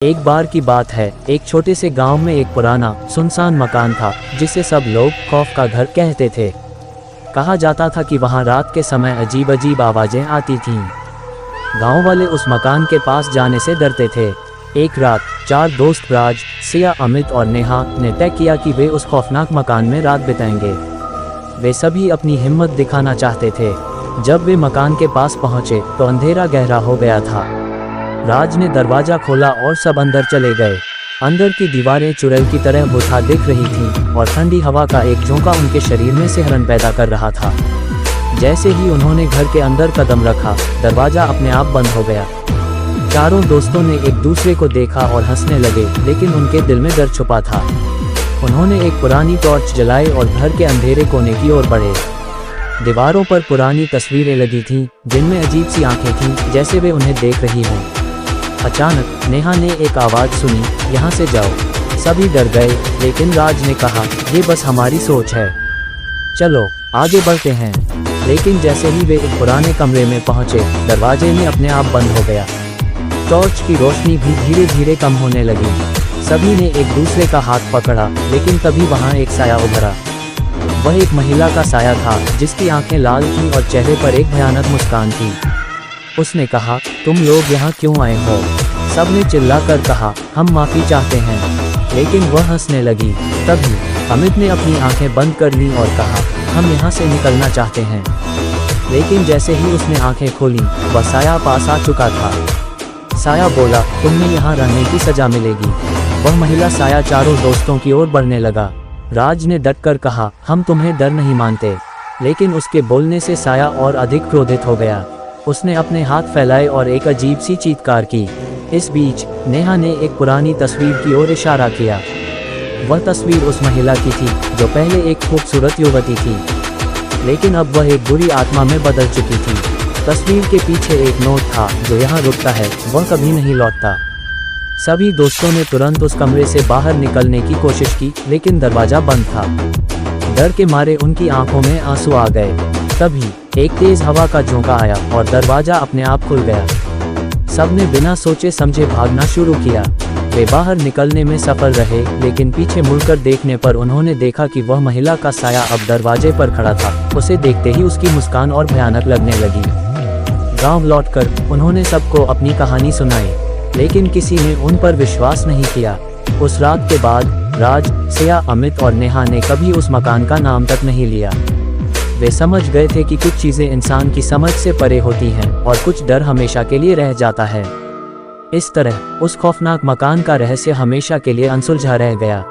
एक बार की बात है, एक छोटे से गांव में एक पुराना सुनसान मकान था जिसे सब लोग खौफ का घर कहते थे। कहा जाता था कि वहां रात के समय अजीब अजीब आवाजें आती थीं। गांव वाले उस मकान के पास जाने से डरते थे। एक रात 4 दोस्त राज, सिया, अमित और नेहा ने तय किया कि वे उस खौफनाक मकान में रात बिताएंगे। वे सभी अपनी हिम्मत दिखाना चाहते थे। जब वे मकान के पास पहुंचे तो अंधेरा गहरा हो गया था। राज ने दरवाजा खोला और सब अंदर चले गए। अंदर की दीवारें चुड़ैल की तरह बुझा दिख रही थीं और ठंडी हवा का एक झोंका उनके शरीर में सिहरन पैदा कर रहा था। जैसे ही उन्होंने घर के अंदर कदम रखा, दरवाजा अपने आप बंद हो गया। चारों दोस्तों ने एक दूसरे को देखा और हंसने लगे, लेकिन उनके दिल में डर छुपा था। उन्होंने एक पुरानी टॉर्च जलाई और घर के अंधेरे कोने की ओर बढ़े। दीवारों पर पुरानी तस्वीरें लगी थीं, जिनमें अजीब सी आंखें थीं, जैसे वे उन्हें देख रही हों। अचानक नेहा ने एक आवाज़ सुनी, यहाँ से जाओ। सभी डर गए, लेकिन राज ने कहा, ये बस हमारी सोच है, चलो आगे बढ़ते हैं। लेकिन जैसे ही वे एक पुराने कमरे में पहुंचे, दरवाजे में अपने आप बंद हो गया। टॉर्च की रोशनी भी धीरे धीरे कम होने लगी। सभी ने एक दूसरे का हाथ पकड़ा, लेकिन तभी वहां एक साया उभरा। वह एक महिला का साया था, जिसकी आंखें लाल थीं और चेहरे पर एक भयानक मुस्कान थी। उसने कहा, तुम लोग यहाँ क्यों आए हो? सबने चिल्लाकर कहा, हम माफ़ी चाहते हैं। लेकिन वह हंसने लगी। तभी अमित ने अपनी आंखें बंद कर लीं और कहा, हम यहाँ से निकलना चाहते हैं। लेकिन जैसे ही उसने आंखें खोलीं, वह साया पास आ चुका था। साया बोला, तुम्हें यहाँ रहने की सजा मिलेगी। वह महिला साया चारों दोस्तों की ओर बढ़ने लगा। राज ने डटकर कहा, हम तुम्हें डर नहीं मानते। लेकिन उसके बोलने से साया और अधिक क्रोधित हो गया। उसने अपने हाथ फैलाए और एक अजीब सी चीत्कार की। इस बीच नेहा ने एक पुरानी तस्वीर की ओर इशारा किया। वह तस्वीर उस महिला की थी जो पहले एक खूबसूरत युवती थी, लेकिन अब वह एक बुरी आत्मा में बदल चुकी थी। तस्वीर के पीछे एक नोट था, जो यहाँ रुकता है वह कभी नहीं लौटता। सभी दोस्तों ने तुरंत उस कमरे से बाहर निकलने की कोशिश की, लेकिन दरवाजा बंद था। डर के मारे उनकी आंखों में आंसू आ गए। तभी एक तेज हवा का झोंका आया और दरवाजा अपने आप खुल गया। सबने बिना सोचे समझे भागना शुरू किया। वे बाहर निकलने में सफल रहे, लेकिन पीछे मुड़कर देखने पर उन्होंने देखा कि वह महिला का साया अब दरवाजे पर खड़ा था। उसे देखते ही उसकी मुस्कान और भयानक लगने लगी। गांव लौटकर उन्होंने सबको अपनी कहानी सुनाई, लेकिन किसी ने उन पर विश्वास नहीं किया। उस रात के बाद राज, सिया, अमित और नेहा ने कभी उस मकान का नाम तक नहीं लिया। वे समझ गए थे कि कुछ चीज़ें इंसान की समझ से परे होती हैं और कुछ डर हमेशा के लिए रह जाता है। इस तरह उस खौफनाक मकान का रहस्य हमेशा के लिए अनसुलझा रह गया।